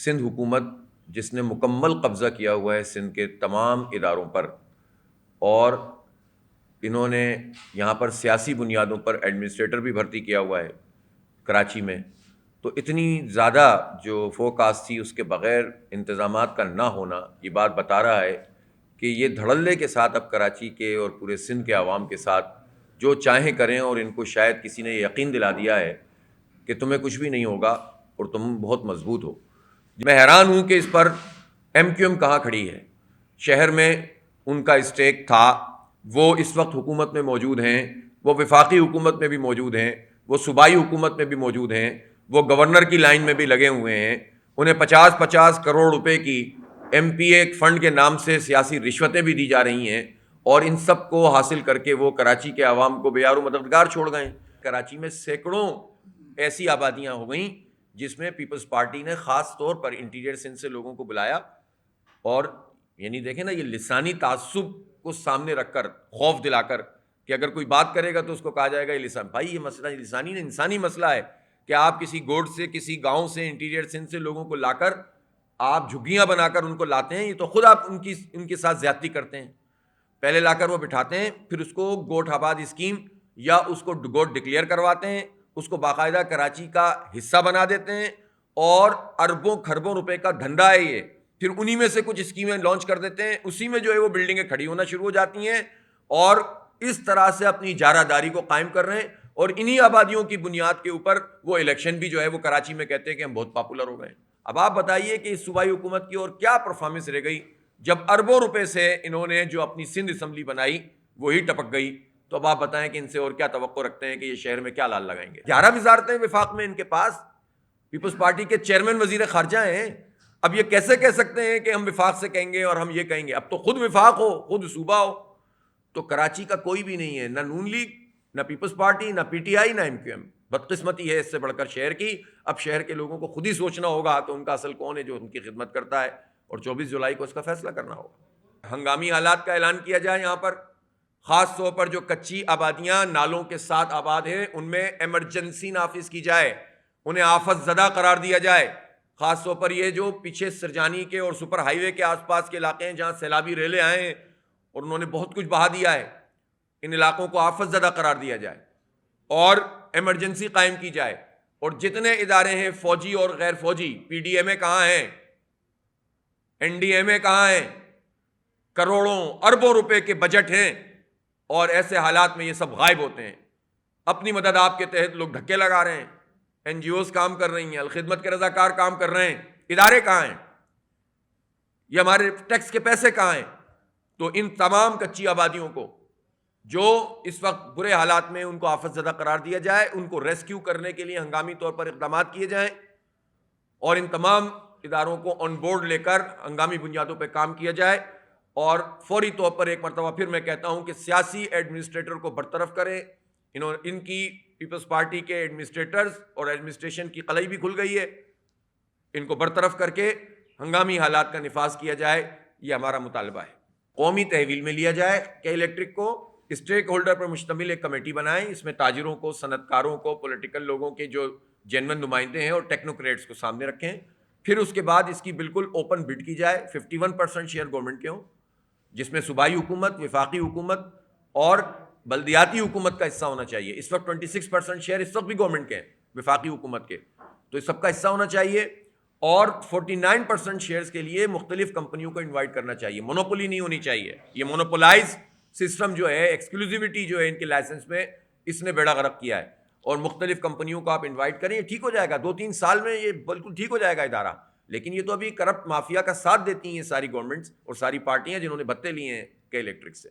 سندھ حکومت جس نے مکمل قبضہ کیا ہوا ہے سندھ کے تمام اداروں پر، اور انہوں نے یہاں پر سیاسی بنیادوں پر ایڈمنسٹریٹر بھی بھرتی کیا ہوا ہے کراچی میں، تو اتنی زیادہ جو فوکاس تھی اس کے بغیر انتظامات کا نہ ہونا یہ بات بتا رہا ہے کہ یہ دھڑلے کے ساتھ اب کراچی کے اور پورے سندھ کے عوام کے ساتھ جو چاہیں کریں، اور ان کو شاید کسی نے یقین دلا دیا ہے کہ تمہیں کچھ بھی نہیں ہوگا اور تم بہت مضبوط ہو۔ میں حیران ہوں کہ اس پر ایم کیو ایم کہاں کھڑی ہے۔ شہر میں ان کا اسٹیک تھا، وہ اس وقت حکومت میں موجود ہیں، وہ وفاقی حکومت میں بھی موجود ہیں، وہ صوبائی حکومت میں بھی موجود ہیں، وہ گورنر کی لائن میں بھی لگے ہوئے ہیں، انہیں 50 کروڑ روپے کی ایم پی اے فنڈ کے نام سے سیاسی رشوتیں بھی دی جا رہی ہیں، اور ان سب کو حاصل کر کے وہ کراچی کے عوام کو بے یار و مددگار چھوڑ گئے۔ کراچی میں سینکڑوں ایسی آبادیاں ہو گئیں جس میں پیپلز پارٹی نے خاص طور پر انٹیریئر سندھ سے لوگوں کو بلایا، اور یعنی دیکھیں نا، یہ لسانی تعصب کو سامنے رکھ کر، خوف دلا کر کہ اگر کوئی بات کرے گا تو اس کو کہا جائے گا یہ لسان، بھائی یہ مسئلہ لسانی نہیں، انسانی مسئلہ ہے کہ آپ کسی گوٹ سے، کسی گاؤں سے، انٹیریئر سندھ سے لوگوں کو لا کر آپ جھگیاں بنا کر ان کو لاتے ہیں، یہ تو خود آپ ان کے ساتھ زیادتی کرتے ہیں۔ پہلے لا کر وہ بٹھاتے ہیں، پھر اس کو گوٹ آباد اسکیم یا اس کو گوٹ ڈکلیئر کرواتے ہیں، اس کو باقاعدہ کراچی کا حصہ بنا دیتے ہیں، اور اربوں کھربوں روپے کا دھندا ہے یہ۔ پھر انہی میں سے کچھ اسکیمیں لانچ کر دیتے ہیں، اسی میں جو ہے وہ بلڈنگیں کھڑی ہونا شروع ہو جاتی ہیں، اور اس طرح سے اپنی اجارہ داری کو قائم کر رہے ہیں، اور انہی آبادیوں کی بنیاد کے اوپر وہ الیکشن بھی جو ہے وہ کراچی میں کہتے ہیں کہ ہم بہت پاپولر ہو گئے ہیں۔ اب آپ بتائیے کہ اس صوبائی حکومت کی اور کیا پرفارمنس رہ گئی جب اربوں روپے سے انہوں نے جو اپنی سندھ اسمبلی بنائی وہی ٹپک گئی۔ تو اب آپ بتائیں کہ ان سے اور کیا توقع رکھتے ہیں کہ یہ شہر میں کیا لال لگائیں گے۔ 11 وزارتیں وفاق میں ان کے پاس، پیپلز پارٹی کے چیئرمین وزیر خارجہ ہیں۔ اب یہ کیسے کہہ سکتے ہیں کہ ہم وفاق سے کہیں گے اور ہم یہ کہیں گے؟ اب تو خود وفاق ہو، خود صوبہ ہو۔ تو کراچی کا کوئی بھی نہیں ہے، نہ نون لیگ، نہ پیپلز پارٹی، نہ پی ٹی آئی، نہ ایم کیو ایم۔ بدقسمتی ہے اس سے بڑھ کر شہر کی۔ اب شہر کے لوگوں کو خود ہی سوچنا ہوگا کہ ان کا اصل کون ہے جو ان کی خدمت کرتا ہے، اور 24 جولائی کو اس کا فیصلہ کرنا ہوگا۔ ہنگامی حالات کا اعلان کیا جائے یہاں پر، خاص طور پر جو کچی آبادیاں نالوں کے ساتھ آباد ہیں ان میں ایمرجنسی نافذ کی جائے، انہیں آفت زدہ قرار دیا جائے۔ خاص طور پر یہ جو پیچھے سرجانی کے اور سپر ہائی وے کے آس پاس کے علاقے ہیں جہاں سیلابی ریلیں آئے ہیں اور انہوں نے بہت کچھ بہا دیا ہے، ان علاقوں کو آفت زدہ قرار دیا جائے اور ایمرجنسی قائم کی جائے۔ اور جتنے ادارے ہیں فوجی اور غیر فوجی، پی ڈی ایم اے کہاں ہیں، این ڈی ایم اے کہاں ہیں، کروڑوں اربوں روپے کے بجٹ ہیں، اور ایسے حالات میں یہ سب غائب ہوتے ہیں۔ اپنی مدد آپ کے تحت لوگ دھکے لگا رہے ہیں، این جی اوز کام کر رہی ہیں، الخدمت کے رضاکار کام کر رہے ہیں، ادارے کہاں ہیں، یہ ہمارے ٹیکس کے پیسے کہاں ہیں؟ تو ان تمام کچی آبادیوں کو جو اس وقت برے حالات میں، ان کو آفت زدہ قرار دیا جائے، ان کو ریسکیو کرنے کے لیے ہنگامی طور پر اقدامات کیے جائیں، اور ان تمام اداروں کو آن بورڈ لے کر ہنگامی بنیادوں پہ کام کیا جائے، اور فوری طور پر ایک مرتبہ پھر میں کہتا ہوں کہ سیاسی ایڈمنسٹریٹر کو برطرف کریں۔ ان کی پیپلز پارٹی کے ایڈمنسٹریٹرز اور ایڈمنسٹریشن کی قلعی بھی کھل گئی ہے، ان کو برطرف کر کے ہنگامی حالات کا نفاذ کیا جائے، یہ ہمارا مطالبہ ہے۔ قومی تحویل میں لیا جائے کہ الیکٹرک کو، اسٹیک ہولڈر پر مشتمل ایک کمیٹی بنائیں، اس میں تاجروں کو، صنعت کاروں کو، پولیٹیکل لوگوں کے جو جینوئن نمائندے ہیں اور ٹیکنوکریٹس کو سامنے رکھیں۔ پھر اس کے بعد اس کی بالکل اوپن بڈ کی جائے، 51% شیئر گورنمنٹ کے ہوں، جس میں صوبائی حکومت، وفاقی حکومت اور بلدیاتی حکومت کا حصہ ہونا چاہیے۔ اس وقت 26% شیئر اس وقت بھی گورنمنٹ کے ہیں، وفاقی حکومت کے، تو اس سب کا حصہ ہونا چاہیے، اور 49% شیئرز کے لیے مختلف کمپنیوں کو انوائٹ کرنا چاہیے۔ مونوپولی نہیں ہونی چاہیے، یہ مونوپولائز سسٹم جو ہے، ایکسکلوزیوٹی جو ہے ان کے لائسنس میں، اس نے بیڑا غرق کیا ہے، اور مختلف کمپنیوں کو آپ انوائٹ کریں، یہ ٹھیک ہو جائے گا، 2-3 سال میں یہ بالکل ٹھیک ہو جائے گا ادارہ۔ لیکن یہ تو ابھی کرپٹ مافیا کا ساتھ دیتی ہیں ساری گورنمنٹس اور ساری پارٹیاں جنہوں نے بھتے لیے ہیں کہ الیکٹرک سے۔